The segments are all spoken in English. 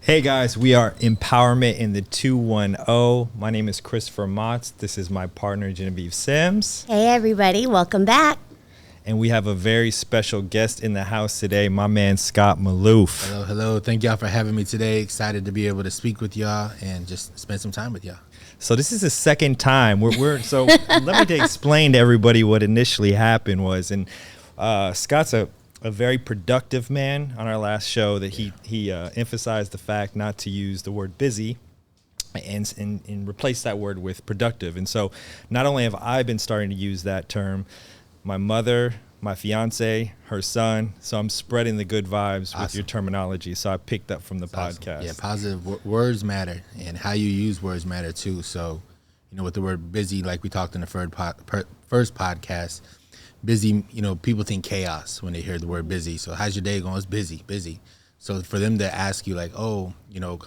Hey guys, we are Empowerment in the 210. My name is Christopher Motts. This is my partner Genevieve Sims. Hey everybody, welcome back. And we have a very special guest in the house today, my man Scott Malouff. Hello. Thank y'all for having me today. Excited to be able to speak with y'all and just spend some time with y'all. So this is the second time so let me explain to everybody what initially happened was, and Scott's a very productive man. On our last show that he emphasized the fact not to use the word busy and replace that word with productive. And so not only have I been starting to use that term, my mother, my fiance, her son, so I'm spreading the good vibes with your terminology. So I picked up from the podcast. Awesome. Yeah, positive words matter, and how you use words matter too. So, with the word busy, like we talked in the first podcast, busy, people think chaos when they hear the word busy. So how's your day going? It's busy. So for them to ask you like, oh,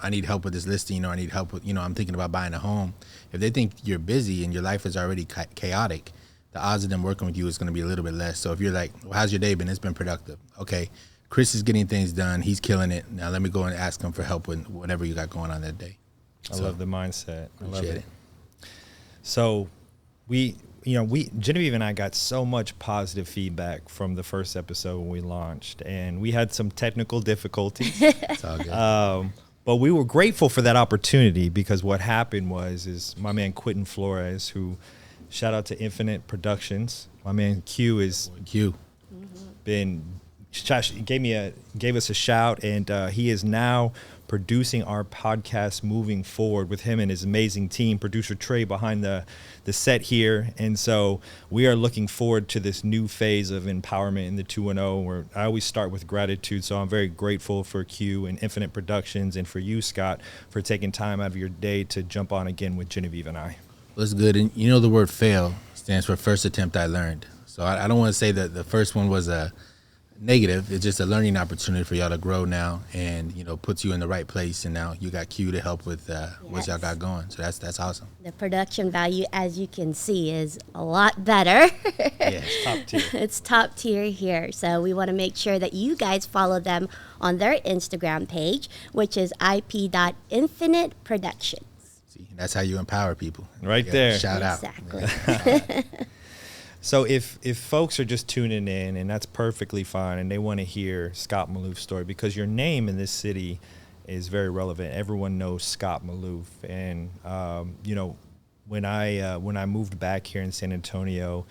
I need help with this listing, I need help with, I'm thinking about buying a home. If they think you're busy and your life is already chaotic, the odds of them working with you is going to be a little bit less. So if you're like, well, how's your day been? It's been productive. Okay, Chris is getting things done. He's killing it. Now let me go and ask him for help with whatever you got going on that day. I love the mindset. I love it. it. So Genevieve and I got so much positive feedback from the first episode when we launched, and we had some technical difficulties. It's all good. But we were grateful for that opportunity, because what happened was my man Quentin Flores, who shout out to Infinite Productions. My man Q gave us a shout, and he is now producing our podcast moving forward with him and his amazing team, producer Trey behind the set here. And so we are looking forward to this new phase of empowerment in the 210, where I always start with gratitude. So I'm very grateful for Q and Infinite Productions, and for you, Scott, for taking time out of your day to jump on again with Genevieve and I. Well, it's good. And the word fail stands for first attempt I learned. So I don't want to say that the first one was a negative. It's just a learning opportunity for y'all to grow now, and puts you in the right place. And now you got Q to help with what y'all got going. So that's awesome. The production value, as you can see, is a lot better. Yeah, it's top tier. It's top tier here. So we want to make sure that you guys follow them on their Instagram page, which is ip.infiniteproductions. See, that's how you empower people. Right there. Shout exactly. out. So if folks are just tuning in, and that's perfectly fine, and they want to hear Scott Malouff's story, because your name in this city is very relevant. Everyone knows Scott Malouff. And, when I moved back here in San Antonio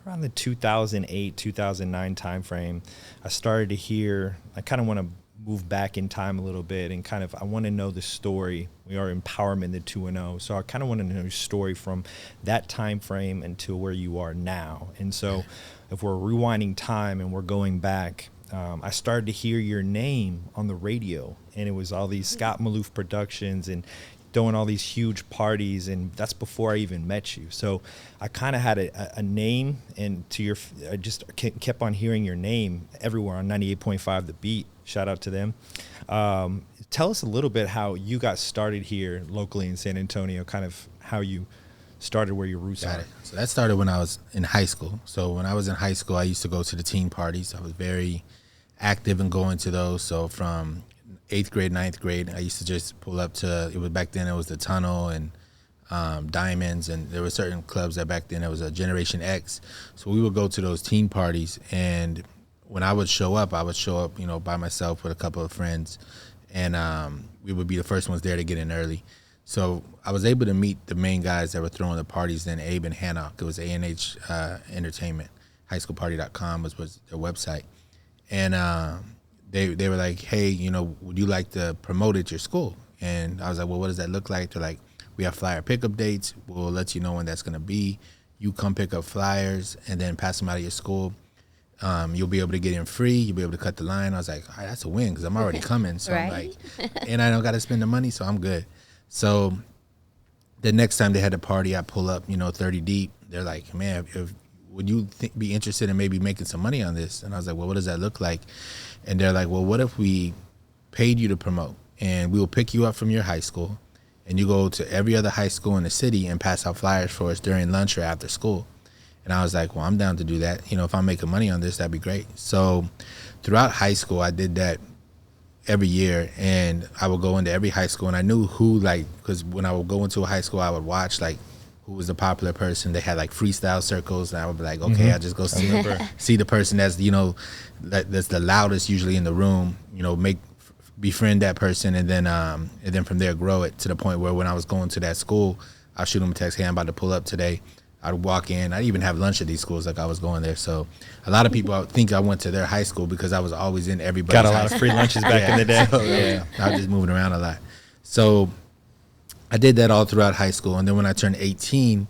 around the 2008, 2009 timeframe, I started to hear, I kind of want to move back in time a little bit, and I want to know the story. We are Empowerment in the 210. So I kind of want to know your story from that time frame until where you are now. And so if we're rewinding time and we're going back, I started to hear your name on the radio, and it was all these Scott Malouff Productions and throwing all these huge parties, and that's before I even met you. So I kind of had a name, and I just kept on hearing your name everywhere on 98.5 The Beat. Shout out to them. Tell us a little bit how you got started here locally in San Antonio, kind of how you started, where your roots are. So that started when I was in high school. So when I was in high school, I used to go to the teen parties. I was very active in going to those. So from 8th grade, 9th grade, I used to just pull up to, back then it was the Tunnel and Diamonds, and there were certain clubs that back then it was a Generation X. So we would go to those teen parties, and when I would show up, by myself with a couple of friends, and we would be the first ones there to get in early. So I was able to meet the main guys that were throwing the parties then, Abe and Hannock. It was A&H Entertainment. Highschoolparty.com was their website. And they were like, hey, would you like to promote at your school? And I was like, well, what does that look like? They're like, we have flyer pickup dates. We'll let you know when that's going to be. You come pick up flyers and then pass them out of your school. You'll be able to get in free. You'll be able to cut the line. I was like, all right, that's a win because I'm already coming. So right? I'm like, and I don't got to spend the money, so I'm good. So the next time they had a party, I pull up, 30 deep. They're like, man, would you be interested in maybe making some money on this? And I was like, well, what does that look like? And they're like, well, what if we paid you to promote, and we will pick you up from your high school, and you go to every other high school in the city and pass out flyers for us during lunch or after school. And I was like, well, I'm down to do that. You know, if I'm making money on this, that'd be great. So throughout high school, I did that every year, and I would go into every high school, and I knew who, like, because when I would go into a high school, I would watch, like, who was the popular person. They had, like, freestyle circles, and I would be like, okay, I just go see the person that's, you know, that's the loudest usually in the room, you know, befriend that person, and then from there grow it to the point where when I was going to that school, I'll shoot them a text, hey, I'm about to pull up today. I'd walk in. I'd even have lunch at these schools like I was going there. So a lot of people think I went to their high school because I was always in everybody's Got a lot of free lunches back in the day. So, yeah, I was just moving around a lot. So I did that all throughout high school. And then when I turned 18,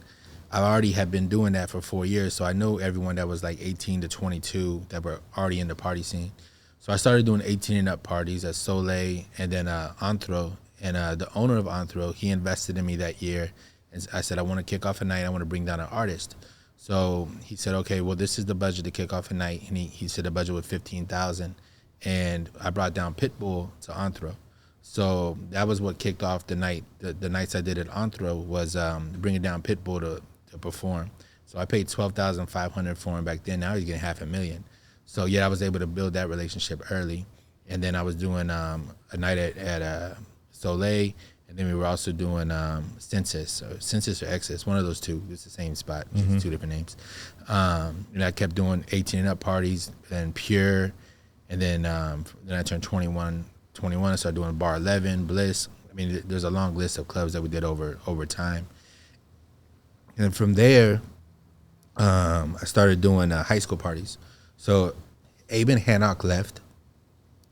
I already had been doing that for 4 years. So I know everyone that was like 18 to 22 that were already in the party scene. So I started doing 18 and up parties at Soleil and then Anthro. And the owner of Anthro, he invested in me that year. And I said, I want to kick off a night. I want to bring down an artist. So he said, okay, well, this is the budget to kick off a night. And he said the budget was $15,000. And I brought down Pitbull to Anthro. So that was what kicked off the night. The nights I did at Anthro was bringing down Pitbull to perform. So I paid $12,500 for him back then. Now he's getting $500,000. So yeah, I was able to build that relationship early. And then I was doing a night at Soleil. And then we were also doing Census or Excess, one of those two. It's the same spot, just two different names. And I kept doing 18 and up parties and Pure. And then I turned 21. I started doing Bar 11, Bliss. I mean, there's a long list of clubs that we did over time. And from there, I started doing high school parties. So Abe and Hanok left.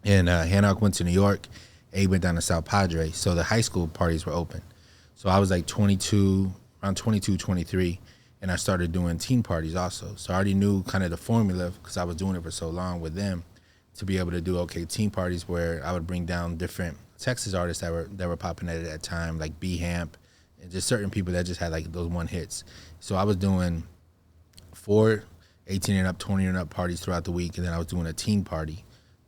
And Hanok went to New York. Abe went down to South Padre, so the high school parties were open. So I was like around 22, 23, and I started doing teen parties also. So I already knew kind of the formula because I was doing it for so long with them to be able to do, teen parties where I would bring down different Texas artists that were popping at that time, like B-Hamp, and just certain people that just had like those one hits. So I was doing 4 18 and up, 20 and up parties throughout the week, and then I was doing a teen party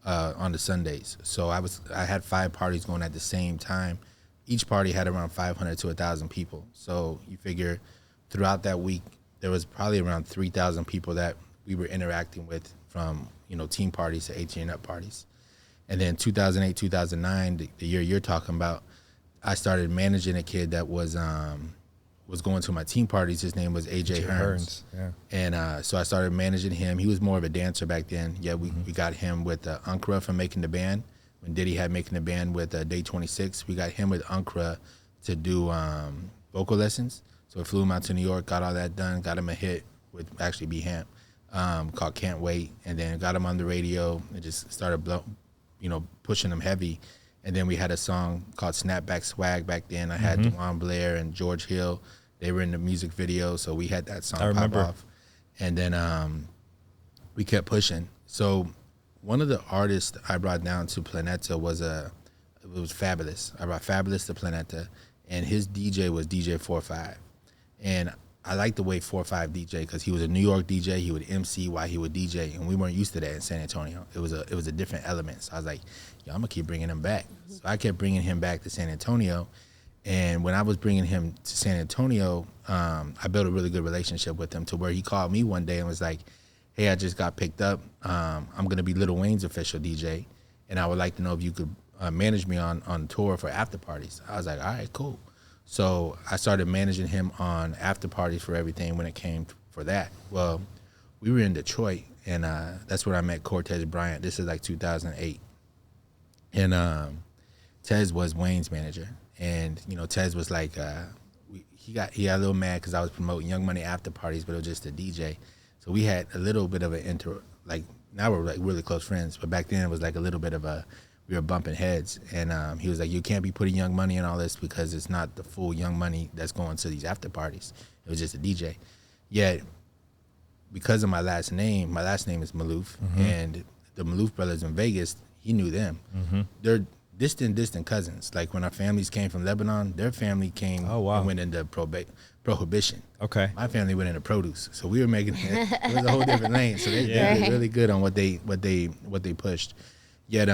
on the Sundays. So I had 5 parties going at the same time. Each party had around 500 to 1,000 people. So you figure throughout that week, there was probably around 3,000 people that we were interacting with from, teen parties to 18 and up parties. And then 2008, 2009, the year you're talking about, I started managing a kid that was going to my teen parties. His name was AJ Hearns. Yeah. And so I started managing him. He was more of a dancer back then. Yeah, we got him with Unkra from Making the Band. When Diddy had Making the Band with Day 26, we got him with Unkra to do vocal lessons. So we flew him out to New York, got all that done, got him a hit with actually B-Hamp called Can't Wait, and then got him on the radio and just started pushing him heavy. And then we had a song called Snapback Swag back then. I had DeJuan Blair and George Hill. They were in the music video, so we had that song pop off. And then we kept pushing. So one of the artists I brought down to Planeta was Fabulous. I brought Fabulous to Planeta, and his DJ was DJ 4-5. And I liked the way 4-5 DJ because he was a New York DJ. He would MC while he would DJ, and we weren't used to that in San Antonio. It was a different element. So I was like, I'm gonna keep bringing him back. So I kept bringing him back to San Antonio, and when I was bringing him to San Antonio, I built a really good relationship with him to where he called me one day and was like, hey, I just got picked up. I'm gonna be Lil Wayne's official DJ, and I would like to know if you could manage me on tour for after parties. I was like, all right, cool. So I started managing him on after parties for everything when it came for that. Well, we were in Detroit, and that's where I met Cortez Bryant. This is like 2008. And Tez was Wayne's manager. And, Tez was like, he got a little mad because I was promoting Young Money after parties, but it was just a DJ. So we had a little bit of an now we're like really close friends, but back then it was like a little bit of we were bumping heads, and he was like, you can't be putting Young Money in all this because it's not the full Young Money that's going to these after parties. It was just a DJ. Yet, because of my last name is Malouff, and the Malouff brothers in Vegas, he knew them. They're distant cousins. Like when our families came from Lebanon, their family came and went into prohibition. Okay. My family went into produce. So we were making it was a whole different lane. So they did really good on what they pushed. Yet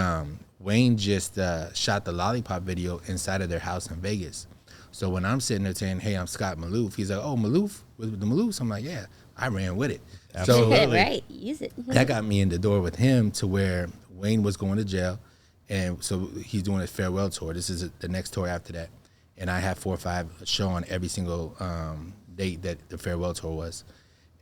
Wayne just shot the Lollipop video inside of their house in Vegas. So when I'm sitting there saying, hey, I'm Scott Malouff, he's like, oh, Malouff? With the Maloufs? I'm like, yeah. I ran with it. Absolutely. Right, use it. That got me in the door with him to where Wayne was going to jail. And so he's doing a farewell tour. This is the next tour after that. And I have 4 or 5 show on every single date that the farewell tour was.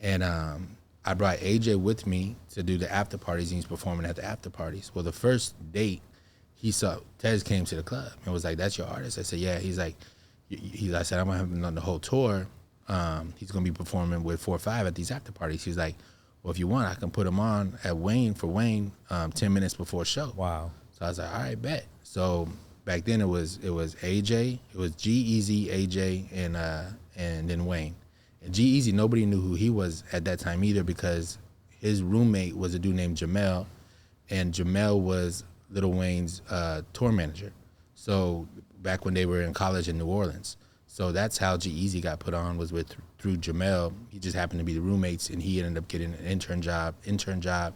And I brought AJ with me to do the after parties, and he's performing at the after parties. Well, the first date, Tez came to the club and was like, "That's your artist?" I said, "Yeah." He's like, I said, "I'm gonna have him on the whole tour. He's gonna be performing with 4 or 5 at these after parties." He's like, "Well, if you want, I can put him on at Wayne 10 minutes before show." Wow. So I was like, "All right, bet." So back then it was AJ, it was G-Eazy, AJ, and then Wayne. And G-Eazy, nobody knew who he was at that time either, because his roommate was a dude named Jamel, and Jamel was Lil Wayne's tour manager. So back when they were in college in New Orleans. So that's how G-Eazy got put on, was through Jamel. He just happened to be the roommates, and he ended up getting an intern job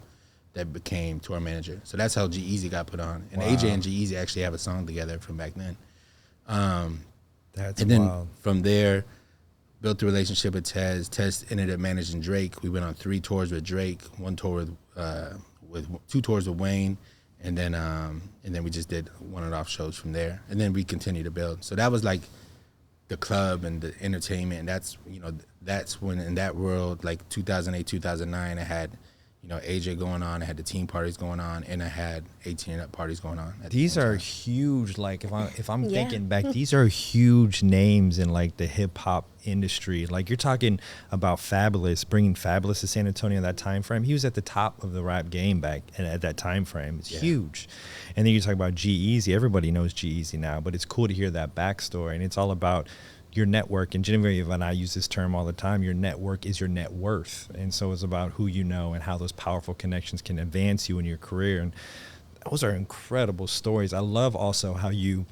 that became tour manager. So that's how G-Eazy got put on. And Wow. AJ and G-Eazy actually have a song together from back then. That's And then wild. from there, built the relationship with Tez. Tez ended up managing Drake. We went on 3 tours with Drake, 1 tour with 2 tours with Wayne, and then we just did one-off shows from there. And then we continued to build. So that was like the club and the entertainment. And that's when in that world, like 2008, 2009, I had AJ going on, I had the team parties going on, and I had 18 and up parties going on. These are huge. Like if I'm Yeah. thinking back, these are huge names in like the hip hop industry. Like you're talking about Fabulous, bringing Fabulous to San Antonio in that time frame. He was at the top of the rap game back at that time frame. It's huge. And then you talk about G-Eazy. Everybody knows G-Eazy now, but it's cool to hear that backstory. And it's all about your network. And Genevieve and I use this term all the time. Your network is your net worth. And so it's about who you know and how those powerful connections can advance you in your career. And those are incredible stories. I love also how you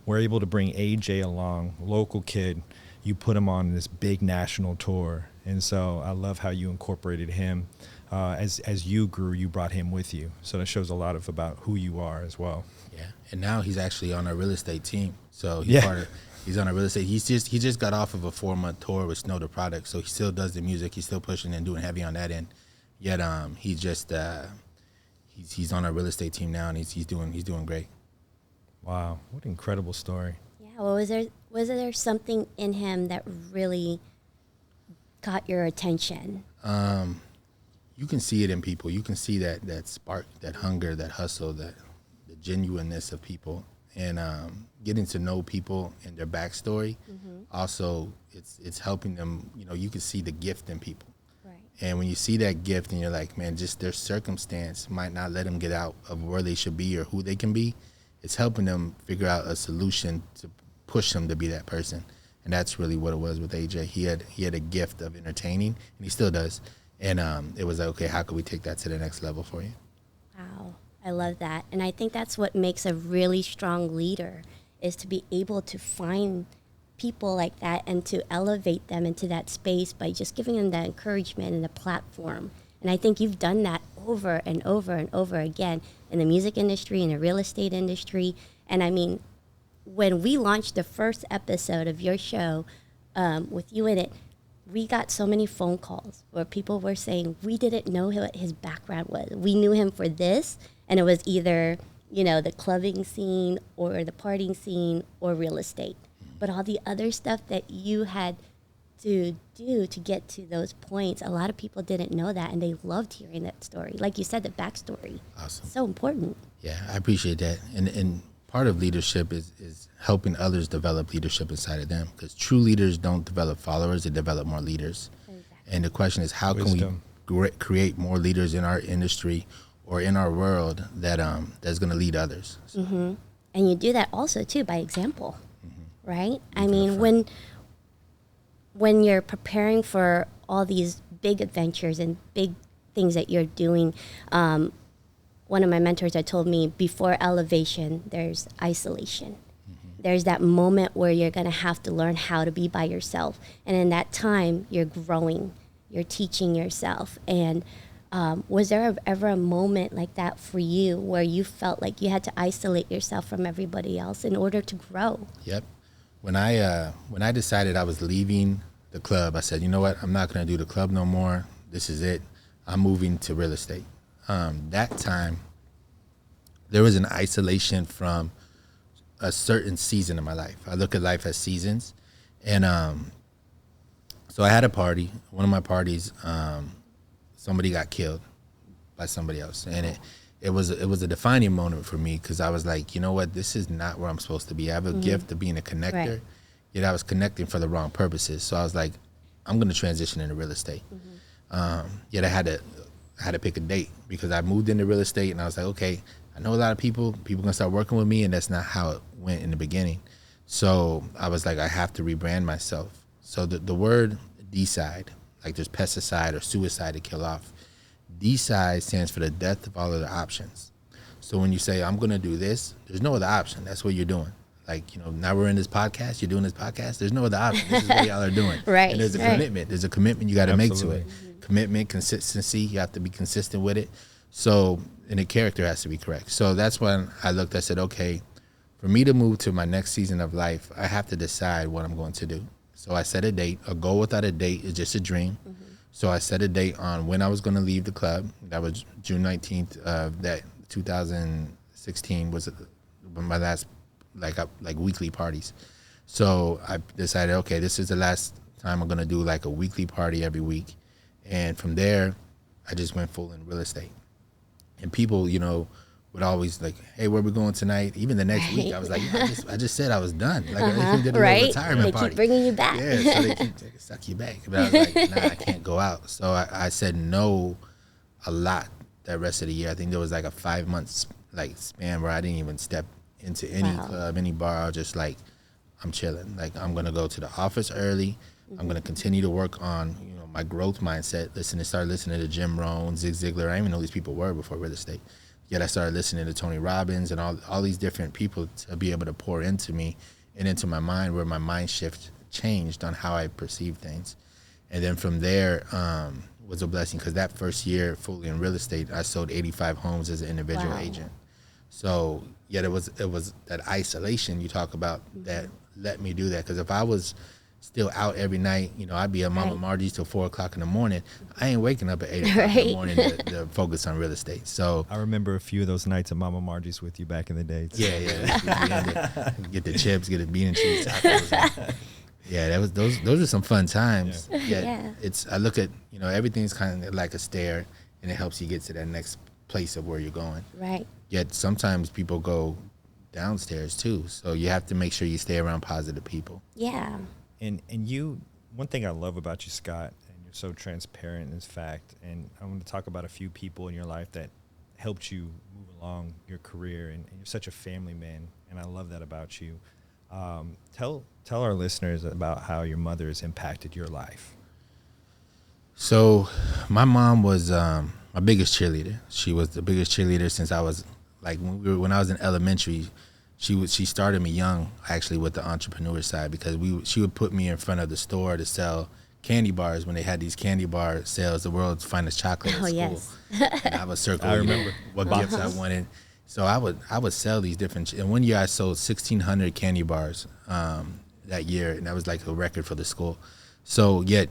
were able to bring AJ along, local kid. You put him on this big national tour. And so I love how you incorporated him. As you grew, you brought him with you. So that shows a lot about who you are as well. Yeah. And now he's actually on our real estate team. So he's on our real estate. He just got off of a 4-month tour with Snow the Product. So he still does the music. He's still pushing and doing heavy on that end. Yet he's just he's on our real estate team now, and he's doing great. Wow, what an incredible story. Yeah, well, was there something in him that really caught your attention? You can see it in people. You can see that spark, that hunger, that hustle, the genuineness of people. And getting to know people and their backstory, also it's helping them. You can see the gift in people. Right. And when you see that gift, and you're like, man, just their circumstance might not let them get out of where they should be or who they can be. It's helping them figure out a solution to push them to be that person. And that's really what it was with AJ. He had a gift of entertaining, and he still does. And it was like, okay, how can we take that to the next level for you? Wow, I love that. And I think that's what makes a really strong leader, is to be able to find people like that and to elevate them into that space by just giving them that encouragement and a platform. And I think you've done that over and over and over again in the music industry, in the real estate industry. And I mean, when we launched the first episode of your show with you in it, we got so many phone calls where people were saying, we didn't know what his background was. We knew him for this, and it was either, the clubbing scene or the partying scene or real estate. But all the other stuff that you had to do to get to those points, a lot of people didn't know that, and they loved hearing that story. Like you said, the backstory. Awesome. So important. Yeah, I appreciate that. And part of leadership is helping others develop leadership inside of them, because true leaders don't develop followers, they develop more leaders. Exactly. And the question is, how can we create more leaders in our industry or in our world that's going to lead others? So. And you do that also, too, by example, right? I mean, when you're preparing for all these big adventures and big things that you're doing, one of my mentors had told me, before elevation, there's isolation. There's that moment where you're going to have to learn how to be by yourself. And in that time, you're growing, you're teaching yourself. And was there ever a moment like that for you where you felt like you had to isolate yourself from everybody else in order to grow? Yep. When I decided I was leaving the club. I said, you know what? I'm not going to do the club no more. This is it. I'm moving to real estate. That time, there was an isolation from a certain season of my life. I look at life as seasons. And so I had a party. One of my parties, somebody got killed by somebody else. And it was a defining moment for me because I was like, you know what? This is not where I'm supposed to be. I have a gift of being a connector. Right. Yet I was connecting for the wrong purposes. So I was like, I'm going to transition into real estate. Yet I had to pick a date because I moved into real estate and I was like, okay, I know a lot of people gonna start working with me, and that's not how it went in the beginning. So I was like, I have to rebrand myself. So the word decide, like there's pesticide or suicide to kill off. Decide stands for the death of all other options. So when you say, I'm gonna do this, there's no other option. That's what you're doing. Like, you know, now we're in this podcast, you're doing this podcast, there's no other option. This is what y'all are doing. Right. And there's a commitment. There's a commitment you got to make to it. Commitment, consistency, you have to be consistent with it. So, and the character has to be correct. So that's when I looked, I said, okay, for me to move to my next season of life, I have to decide what I'm going to do. So I set a date. A goal without a date is just a dream. So I set a date on when I was going to leave the club. That was June 19th of that 2016 was my last like weekly parties. So I decided, okay, this is the last time I'm going to do like a weekly party every week. And from there, I just went full in real estate. And people, you know, would always like, hey, where we going tonight? Even the next week, I was like, I just said I was done. Like, I did a little retirement party. They keep bringing you back. Yeah, so they keep suck you back. But I was like, nah, I can't go out. So I said no a lot that rest of the year. I think there was like a 5 months like span where I didn't even step into any club, any bar. I was just like, I'm chilling. Like, I'm going to go to the office early. I'm going to continue to work on, you know, my growth mindset. Start listening to Jim Rohn, Zig Ziglar. I didn't even know these people were before real estate. Yet I started listening to Tony Robbins and all these different people to be able to pour into me and into my mind, where my mind shift changed on how I perceive things. And then from there was a blessing, because that first year fully in real estate, I sold 85 homes as an individual agent. So yet it was that isolation you talk about that let me do that. Because if I was still out every night, you know, I'd be at Mama Margie's till 4 o'clock in the morning. I ain't waking up at 8 o'clock in the morning to focus on real estate. So I remember a few of those nights at Mama Margie's with you back in the day. Yeah. Get the chips, get the bean and cheese tacos. Yeah, those are some fun times. Yeah. I look at, you know, everything's kind of like a stair, and it helps you get to that next place of where you're going. Right. Yet sometimes people go downstairs too. So you have to make sure you stay around positive people. Yeah. And you, one thing I love about you, Scott, and you're so transparent in this fact, and I want to talk about a few people in your life that helped you move along your career, and you're such a family man, and I love that about you. Tell our listeners about how your mother has impacted your life. So my mom was my biggest cheerleader. She was the biggest cheerleader since I was, like, when I was in elementary. She started me young, actually, with the entrepreneur side, because she would put me in front of the store to sell candy bars when they had these candy bar sales, the world's finest chocolate at school. Yes. And I would circle I remember what gifts I wanted. So I would sell these different, and one year I sold 1,600 candy bars that year, and that was like a record for the school. So yet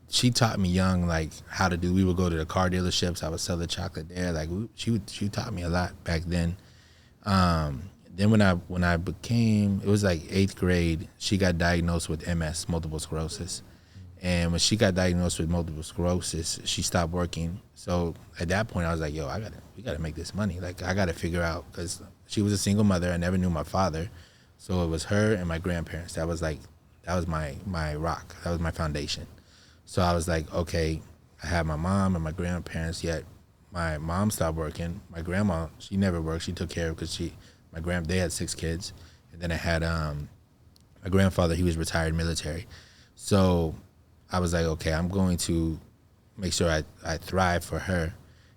she taught me young, like, how to do. We would go to the car dealerships. I would sell the chocolate there. Like, she taught me a lot back then. Then when I became, it was like 8th grade, she got diagnosed with MS, multiple sclerosis. And when she got diagnosed with multiple sclerosis, she stopped working. So at that point, I was like, yo, we gotta make this money. Like, I gotta figure out, because she was a single mother. I never knew my father. So it was her and my grandparents. That was my rock. That was my foundation. So I was like, okay, I have my mom and my grandparents, yet my mom stopped working. My grandma, she never worked. She took care of, because they had 6 kids. And then I had my grandfather, he was retired military. So I was like, okay, I'm going to make sure I thrive for her.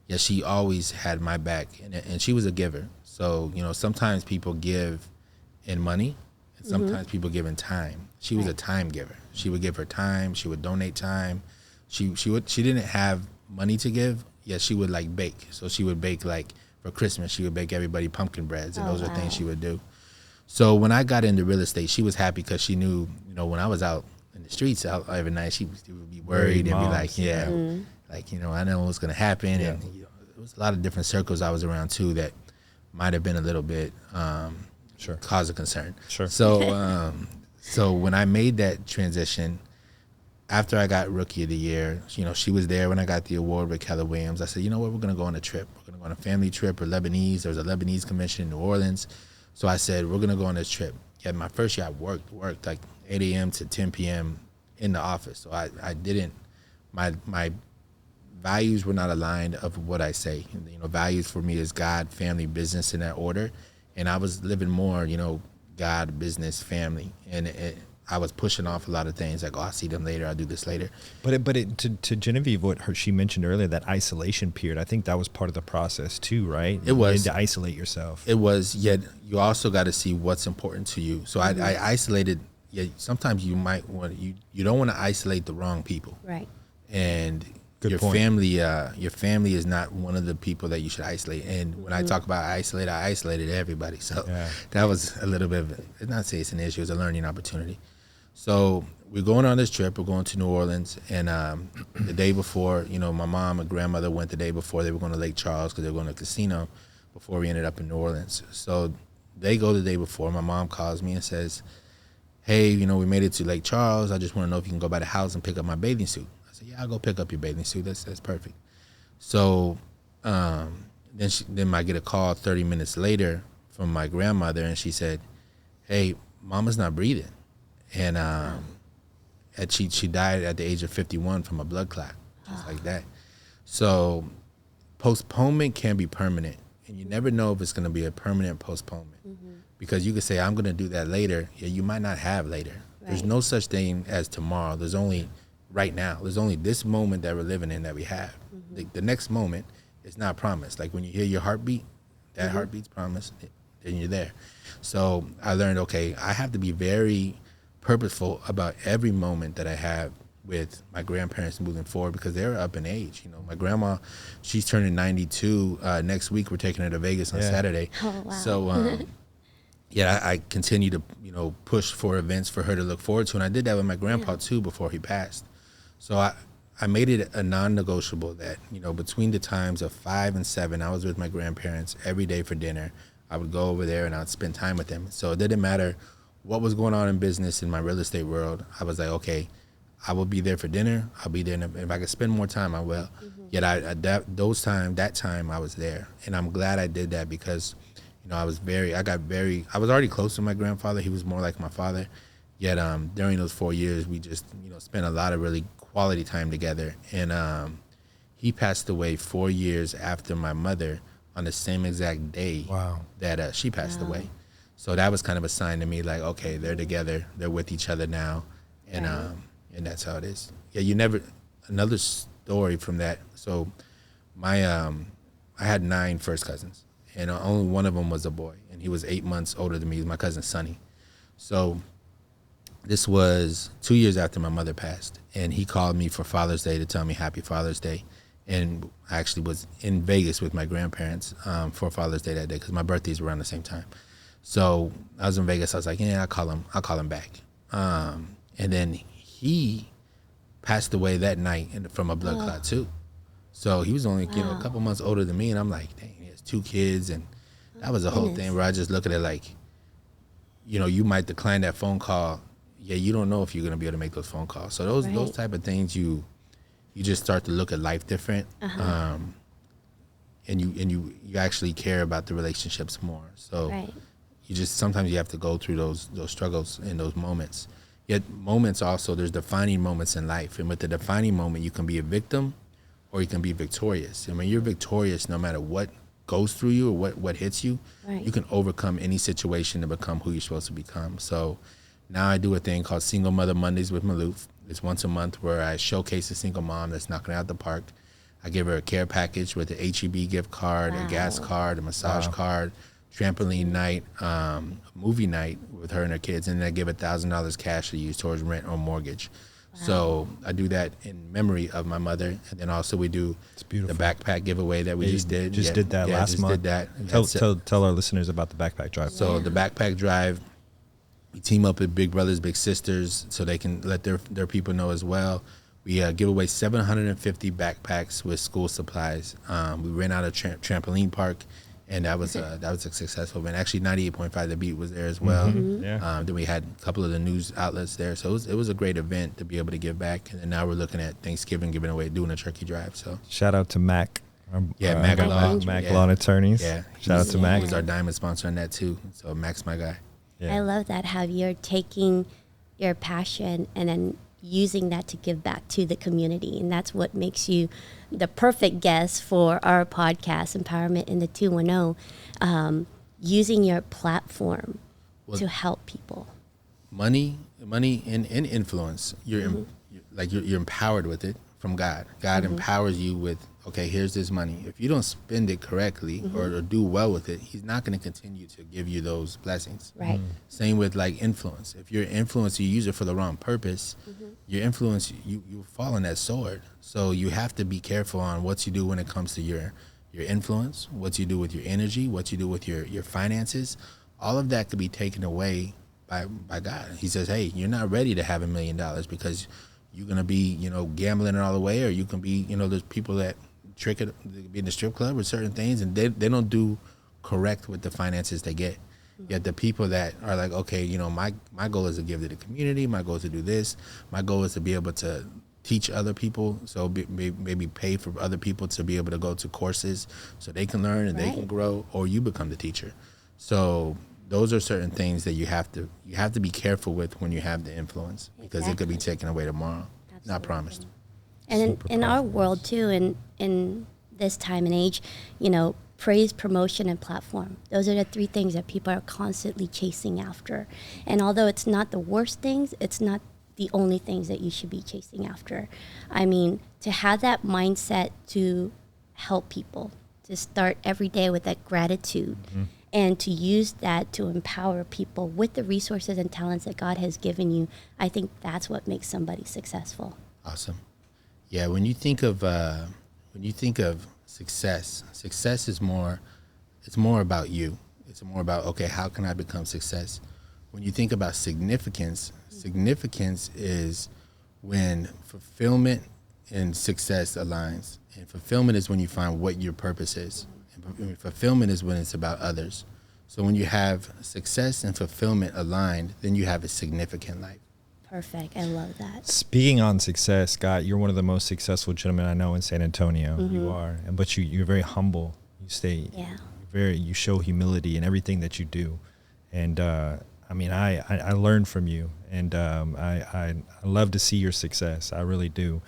Yeah, she always had my back, and she was a giver. So, you know, sometimes people give in money, and sometimes people give in time. She was a time giver. She would give her time. She would donate time. She didn't have money to give, yet she would, like, bake. So she would bake, like, for Christmas, she would bake everybody pumpkin breads, and those are things she would do. So when I got into real estate, she was happy, because she knew, you know, when I was out in the streets out every night, she would be worried and be like, yeah, like, you know, I know what's going to happen. And you know, there was a lot of different circles I was around too that might have been a little bit cause of concern. Sure. So, so when I made that transition, after I got Rookie of the Year, you know, she was there when I got the award with Keller Williams. I said, you know what, we're going to go on a trip. We're going to go on a family trip or Lebanese. There was a Lebanese convention in New Orleans. So I said, we're going to go on this trip. Yeah, my first year I worked like 8 a.m. to 10 p.m. in the office. So I didn't, my values were not aligned of what I say. You know, values for me is God, family, business in that order. And I was living more, you know, God, business, family. And I was pushing off a lot of things like, oh, I'll see them later. I'll do this later. But to Genevieve, what she mentioned earlier, that isolation period, I think that was part of the process too, right? It was. You had to isolate yourself. It was, yet you also got to see what's important to you. So I isolated, sometimes you might want, you don't want to isolate the wrong people. Right. And your family is not one of the people that you should isolate. And when I talk about isolate, I isolated everybody. So that was a little bit of, not say it's an issue, it's a learning opportunity. So we're going on this trip. We're going to New Orleans, and the day before, you know, my mom and grandmother went the day before. They were going to Lake Charles because they were going to a casino before we ended up in New Orleans. So they go the day before. My mom calls me and says, hey, you know, we made it to Lake Charles. I just want to know if you can go by the house and pick up my bathing suit. I said, yeah, I'll go pick up your bathing suit. That's perfect. So then I get a call 30 minutes later from my grandmother, and she said, hey, Mama's not breathing. And she died at the age of 51 from a blood clot, just like that. So postponement can be permanent, and you never know if it's going to be a permanent postponement, because you could say, I'm going to do that later. Yeah, you might not have later. Right. There's no such thing as tomorrow. There's only right now. There's only this moment that we're living in that we have. The next moment is not promised. Like when you hear your heartbeat, that heartbeat's promised, then you're there. So I learned, okay, I have to be very purposeful about every moment that I have with my grandparents moving forward, because they're up in age. You know, my grandma, she's turning 92 next week. We're taking her to Vegas on Saturday. Oh, wow. So I continue to, you know, push for events for her to look forward to, and I did that with my grandpa too before he passed. So I made it a non-negotiable that, you know, between the times of 5 and 7, I was with my grandparents every day for dinner. I would go over there and I'd spend time with them. So it didn't matter what was going on in business in my real estate world. I was like, okay, I will be there for dinner. I'll be there. If I could spend more time, I will. Yet that time I was there. And I'm glad I did that, because, you know, I was already close to my grandfather. He was more like my father. Yet during those 4 years, we just, you know, spent a lot of really quality time together. And he passed away 4 years after my mother on the same exact day that she passed away. So that was kind of a sign to me, like, okay, they're together, they're with each other now, and that's how it is. Yeah, another story from that. So I had 9 first cousins, and only one of them was a boy, and he was 8 months older than me. He was my cousin Sonny. So this was 2 years after my mother passed, and he called me for Father's Day to tell me Happy Father's Day. And I actually was in Vegas with my grandparents for Father's Day that day, because my birthdays were around the same time. So I was in Vegas. I was like, yeah, I'll call him back. And then he passed away that night from a blood clot too. So he was only, you know, a couple months older than me. And I'm like, dang, he has 2 kids. And that was a whole thing where I just look at it like, you know, you might decline that phone call. Yeah, you don't know if you're going to be able to make those phone calls. So those type of things, you just start to look at life different. And you actually care about the relationships more. So sometimes you have to go through those struggles and those moments. Yet moments also, there's defining moments in life. And with the defining moment, you can be a victim or you can be victorious. And when you're victorious, no matter what goes through you or what hits you, you can overcome any situation to become who you're supposed to become. So now I do a thing called Single Mother Mondays with Malouff. It's once a month where I showcase a single mom that's knocking it out the park. I give her a care package with an HEB gift card, a gas card, a massage card, trampoline night, movie night with her and her kids, and then I give $1,000 cash to use towards rent or mortgage. So I do that in memory of my mother, and then also we do the backpack giveaway that we just did. Did that last month. Did that. Tell our listeners about the backpack drive. So the backpack drive, We team up with Big Brothers Big Sisters so they can let their people know as well. We give away 750 backpacks with school supplies. We ran out a trampoline park, and that was a successful event. Actually, 98.5 The Beat was there as well. Yeah. Then we had a couple of the news outlets there, so it was a great event to be able to give back. And then now we're looking at Thanksgiving, doing a turkey drive. So Shout out to Mac. Mac Law. Mac Law and Attorneys. Yeah, Shout out to Mac. He's our diamond sponsor on that too. So Mac's my guy. Yeah. I love that, how you're taking your passion and then using that to give back to the community. And that's what makes you the perfect guest for our podcast, Empowerment in the 210, using your platform to help people. Money and influence. You're empowered with it from God. God empowers you with, okay, here's this money. If you don't spend it correctly or do well with it, he's not going to continue to give you those blessings. Right. Same with like influence. If your influence, you use it for the wrong purpose, your influence, you fall on that sword. So you have to be careful on what you do when it comes to your influence, what you do with your energy, what you do with your finances. All of that could be taken away by God. He says, hey, you're not ready to have $1 million because you're going to be, gambling it all away, or you can be, there's people that trick it, be in the strip club or certain things, and they don't do correct with the finances they get. Yet the people that are like, okay, my goal is to give to the community, my goal is to do this, my goal is to be able to teach other people, so maybe pay for other people to be able to go to courses so they can learn and they can grow, or you become the teacher. So those are certain things that you have to be careful with when you have the influence, because it could be taken away tomorrow. Absolutely. Not promised. And in our world too, in this time and age, praise, promotion, and platform. Those are the three things that people are constantly chasing after. And although it's not the worst things, it's not the only things that you should be chasing after. I mean, to have that mindset to help people, to start every day with that gratitude, and to use that to empower people with the resources and talents that God has given you, I think that's what makes somebody successful. Awesome. Yeah, when you think of success is more about you. It's more about, okay, how can I become success? When you think about significance is when fulfillment and success aligns. And fulfillment is when you find what your purpose is. And fulfillment is when it's about others. So when you have success and fulfillment aligned, then you have a significant life. Perfect. I love that. Speaking on success, Scott, you're one of the most successful gentlemen I know in San Antonio. You are, but you're very humble. You stay you show humility in everything that you do, and I learn from you, and I love to see your success. I really do.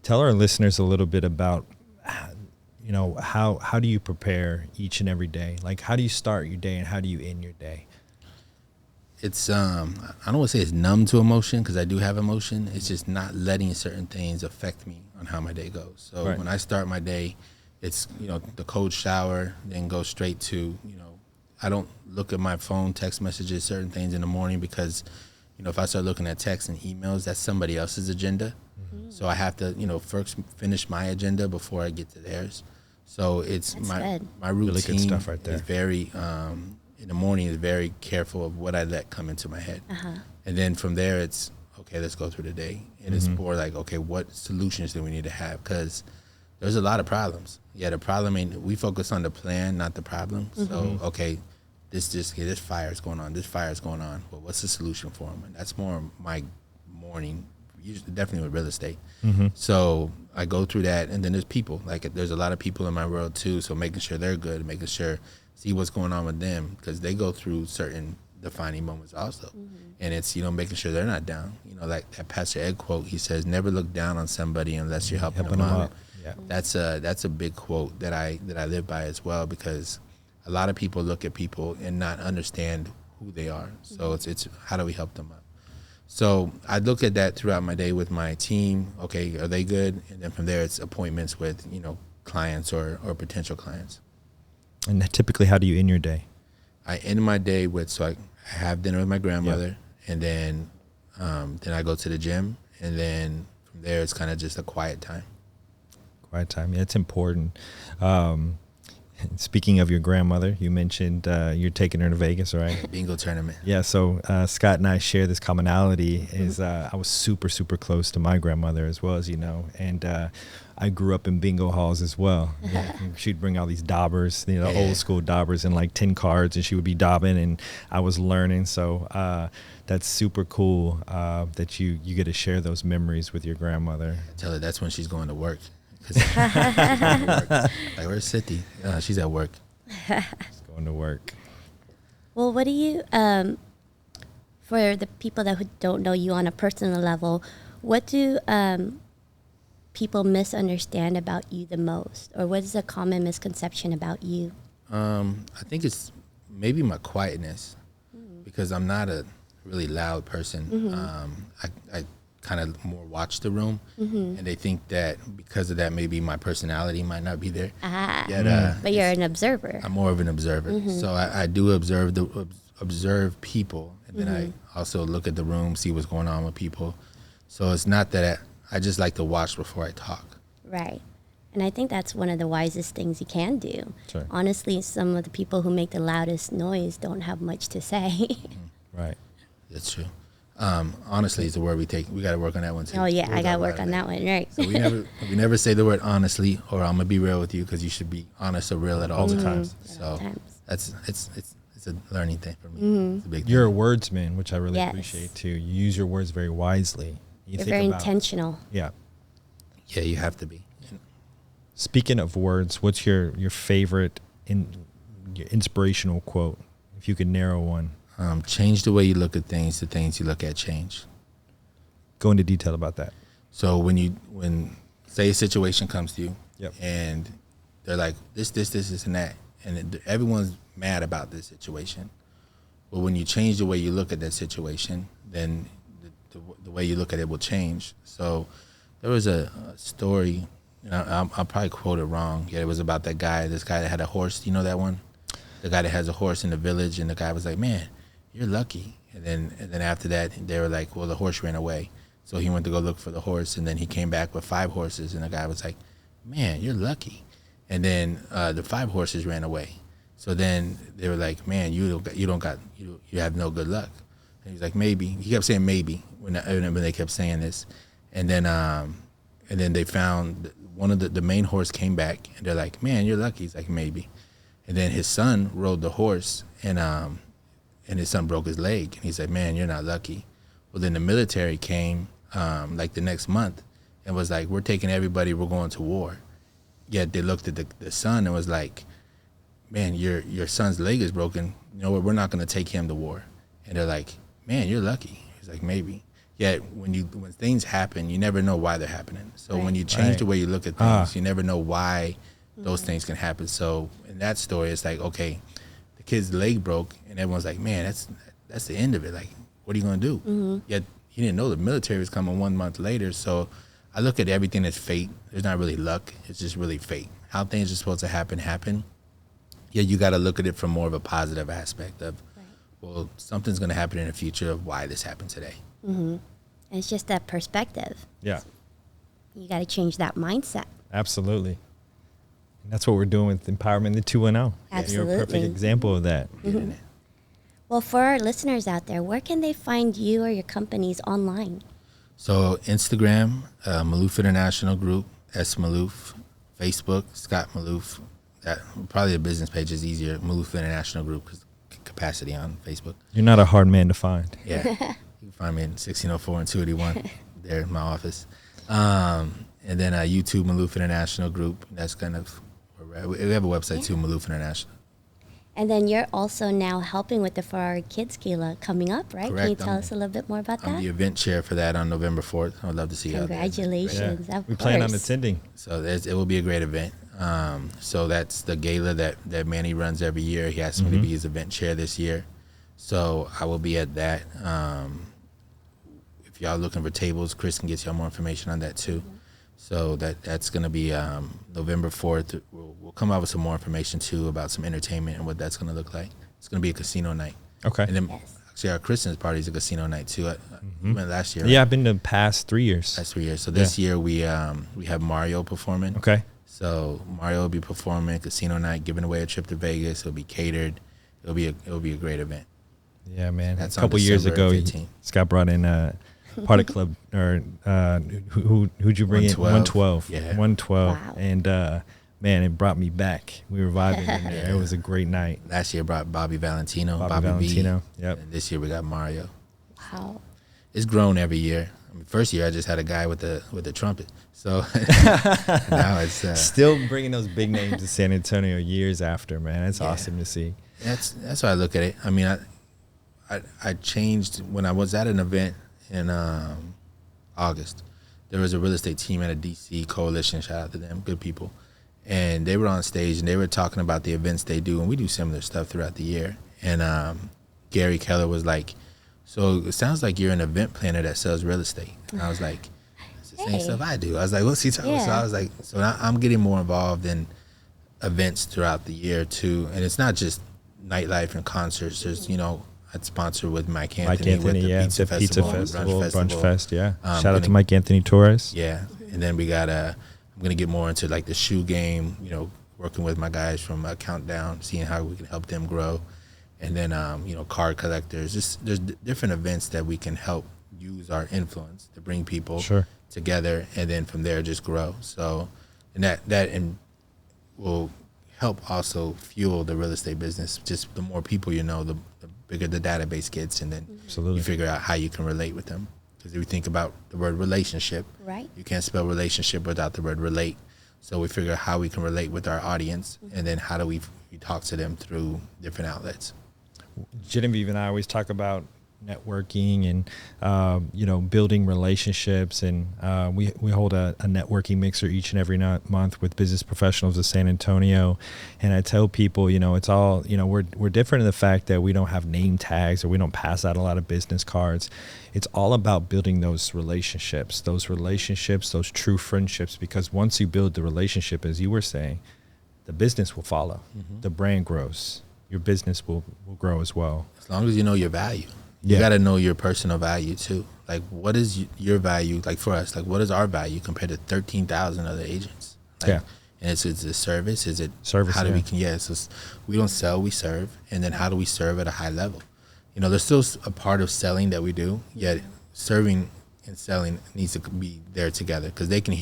Tell our listeners a little bit about how do you prepare each and every day? Like, how do you start your day and how do you end your day? It's I don't want to say it's numb to emotion, because I do have emotion. It's just not letting certain things affect me on how my day goes. So when I start my day, it's the cold shower, then go straight to I don't look at my phone, text messages, certain things in the morning, because if I start looking at texts and emails, that's somebody else's agenda. So I have to first finish my agenda before I get to theirs. So it's That's my good. my routine Really good stuff right there. is very in the morning is very careful of what I let come into my head. And then from there, it's, okay, let's go through the day. And it's more like, okay, what solutions do we need to have? Because there's a lot of problems. Yeah, the problem, we focus on the plan, not the problem. So, okay, this fire is going on. This fire is going on. Well, what's the solution for them? And that's more my morning, usually, definitely with real estate. So I go through that, and then there's people. Like, there's a lot of people in my world too. So making sure they're good, making sure, see what's going on with them, because they go through certain defining moments also. And it's, making sure they're not down. Like that Pastor Ed quote, he says, never look down on somebody unless you're helping them up. Yeah. That's a big quote that I live by as well, because a lot of people look at people and not understand who they are. So it's how do we help them up? So I look at that throughout my day with my team. Okay, are they good? And then from there, it's appointments with clients or potential clients. And typically, how do you end your day? I end my day with, I have dinner with my grandmother, and then I go to the gym, and then from there it's kind of just a quiet time. Quiet time. Yeah, it's important. Speaking of your grandmother, you mentioned you're taking her to Vegas, right? Bingo tournament. Yeah, so Scott and I share this commonality. Is I was super, super close to my grandmother as well, as you know, and I grew up in bingo halls as well. Yeah, she'd bring all these daubers, old school daubers, and like 10 cards, and she would be daubing, and I was learning. So that's super cool that you get to share those memories with your grandmother. I tell her that's when she's going to work. Like, where's City? She's at work. She's going to work. Well, what do you, for the people that who don't know you on a personal level, what do people misunderstand about you the most? Or what is a common misconception about you? I think it's maybe my quietness, because I'm not a really loud person. I kind of more watch the room, and they think that because of that, maybe my personality might not be there. But you're an observer. I'm more of an observer, so I do observe people, and then I also look at the room, see what's going on with people. So it's not that I just like to watch before I talk. Right. And I think that's one of the wisest things you can do. Right. Honestly, some of the people who make the loudest noise don't have much to say. Right. That's true. Honestly is the word we take. We got to work on that one too. Oh yeah, I got to work on that one, right? So we never say the word honestly, or I'm gonna be real with you, because you should be honest or real at all the times. So it's a learning thing for me. It's a big thing. You're a wordsman, which I really appreciate too. You use your words very wisely. You're very intentional. Yeah. Yeah, you have to be. Speaking of words, what's your favorite your inspirational quote, if you could narrow one? Change the way you look at things. The things you look at change. Go into detail about that. So when say a situation comes to you, Yep. and they're like this, and that, and everyone's mad about this situation. But when you change the way you look at that situation, then the way you look at it will change. So there was a story, I'll probably quote it wrong. Yeah, it was about this guy that had a horse. Do you know that one? The guy that has a horse in the village, and the guy was like, "Man, you're lucky." And then after that, they were like, "Well, the horse ran away." So he went to go look for the horse, and then he came back with 5 horses, and the guy was like, "Man, you're lucky." And then the 5 horses ran away. So then they were like, "Man, you have no good luck." And he's like, "Maybe." He kept saying maybe when they kept saying this, and then they found one of the main horse came back, and they're like, "Man, you're lucky." He's like, "Maybe." And then his son rode the horse, and his son broke his leg, and he said, "Man, you're not lucky." Well, then the military came like the next month and was like, "We're taking everybody, we're going to war." Yet they looked at the son and was like, "Man, your son's leg is broken. You know what? We're not going to take him to war." And they're like, "Man, you're lucky." He's like, "Maybe." Yet when things happen, you never know why they're happening. So when you change the way you look at things, you never know why those things can happen. So in that story, it's like, okay, the kid's leg broke, and everyone's like, "Man, that's the end of it. Like, what are you going to do?" Yet he didn't know the military was coming 1 month later. So I look at everything as fate. There's not really luck. It's just really fate. How things are supposed to happen. Yeah, you got to look at it from more of a positive aspect of, well, something's going to happen in the future of why this happened today. And it's just that perspective. Yeah. You got to change that mindset. Absolutely. And that's what we're doing with Empowerment the 210. Absolutely. You're a perfect example of that. Well, for our listeners out there, where can they find you or your companies online? So Instagram, Malouff International Group, S. Malouff. Facebook, Scott Malouff. That probably the business page is easier. Malouff International Group, because capacity on Facebook. You're not a hard man to find. Yeah, you can find me in 1604 and 281 there in my office. And then YouTube, Malouff International Group. That's kind of where we have a website too, Malouff International. And then you're also now helping with the For Our Kids Gala coming up, right? Correct. Can you tell us a little bit more about that? I'm the event chair for that on November 4th. I would love to see you out there. Congratulations. Yeah. We plan on attending. So it will be a great event. So that's the gala that Manny runs every year. He asked me to be his event chair this year. So I will be at that. If y'all looking for tables, Chris can get y'all more information on that too. So that's going to be November 4th. We'll come out with some more information too about some entertainment and what that's going to look like. It's going to be a casino night. Okay. And then actually our Christmas party is a casino night too. We went last year. Yeah, right? I've been the past 3 years. Last 3 years. So this year we have Mario performing. Okay. So Mario will be performing casino night, giving away a trip to Vegas. It'll be catered. It'll be a great event. Yeah, man. That's a couple years December ago, 15th. Scott brought in Party Club, or who'd you bring in? 112. Yeah. 112. Wow. And man, it brought me back. We were vibing in there. It was a great night. Last year brought Bobby Valentino, Bobby Valentino. B. Yep. And this year we got Mario. Wow. It's grown every year. I mean, first year I just had a guy with the trumpet. So now it's still bringing those big names to San Antonio years after, man. It's awesome to see. That's how I look at it. I mean, I changed when I was at an event in August. There was a real estate team at a DC coalition. Shout out to them, good people. And they were on stage and they were talking about the events they do, and we do similar stuff throughout the year. And Gary Keller was like, "So it sounds like you're an event planner that sells real estate." And I was like, "It's the same stuff I do." I was like, "What's he talking about?" So I was like, "So now I'm getting more involved in events throughout the year too, and it's not just nightlife and concerts. There's I'd sponsor with Mike Anthony with the Pizza Festival, Brunch Fest. Yeah, shout out to gonna- Mike Anthony Torres. Yeah, and then we got I'm gonna get more into like the shoe game. Working with my guys from Countdown, seeing how we can help them grow, and then card collectors. There's different events that we can help use our influence to bring people together, and then from there just grow. So, and that will help also fuel the real estate business. Just the more people the bigger the database gets, and then you figure out how you can relate with them. Because if you think about the word relationship, right, you can't spell relationship without the word relate. So we figure out how we can relate with our audience, and then how do we talk to them through different outlets. Genevieve and I always talk about networking and building relationships, and we hold a networking mixer each and every month with business professionals of San Antonio. And I tell people, it's all, we're different in the fact that we don't have name tags, or we don't pass out a lot of business cards. It's all about building those relationships, those true friendships, because once you build the relationship, as you were saying, the business will follow. The brand grows, your business will grow as well. As long as you know your value. You got to know your personal value too. Like, what is your value? Like for us, like what is our value compared to 13,000 other agents? Like, and it's a service. Is it service? How do we can? So we don't sell, we serve. And then how do we serve at a high level? There's still a part of selling that we do. Yet serving and selling needs to be there together, because they can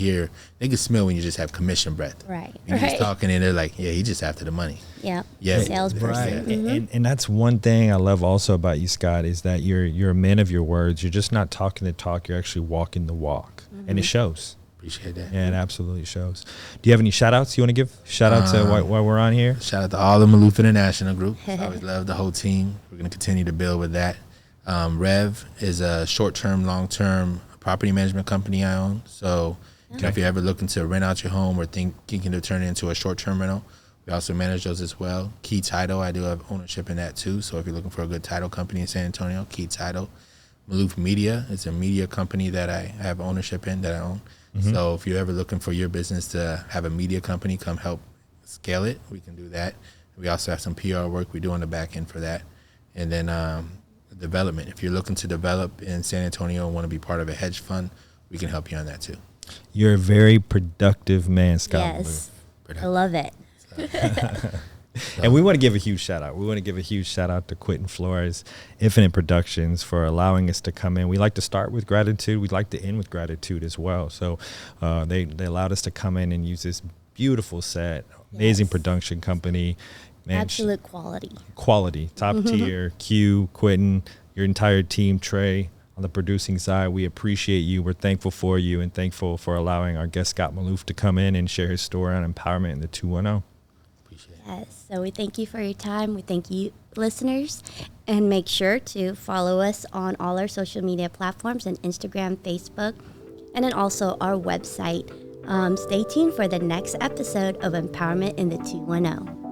smell when you just have commission breath. Right. You're just talking and they're like, yeah, he just after the money. Yeah. Salesperson. Right. And that's one thing I love also about you, Scott, is that you're a man of your words. You're just not talking the talk. You're actually walking the walk. And it shows. Appreciate that. Yeah, it absolutely shows. Do you have any shout outs you want to give? Shout out to while we're on here? Shout out to all the Malouff International group. I always love the whole team. We're going to continue to build with that. Rev is a short-term, long-term property management company I own. So if you're ever looking to rent out your home or thinking to turn it into a short-term rental, we also manage those as well. Key Title, I do have ownership in that too. So if you're looking for a good title company in San Antonio, Key Title. Malouff Media is a media company that I have ownership in, that I own. So if you're ever looking for your business to have a media company come help scale it, we can do that. We also have some PR work we do on the back end for that. And then development. If you're looking to develop in San Antonio and want to be part of a hedge fund, we can help you on that too. You're a very productive man, Scott. Yes, I love it. And we want to give a huge shout out. We want to give a huge shout out to Quentin Flores, Infinite Productions, for allowing us to come in. We like to start with gratitude. We'd like to end with gratitude as well. So they allowed us to come in and use this beautiful set, amazing production company. Man, Absolute quality. Top tier. Q, Quentin, your entire team, Trey, on the producing side. We appreciate you. We're thankful for you, and thankful for allowing our guest Scott Malouff to come in and share his story on empowerment in the 210. Yes, so we thank you for your time. We thank you, listeners, and make sure to follow us on all our social media platforms and Instagram, Facebook, and then also our website. Stay tuned for the next episode of Empowerment in the 210.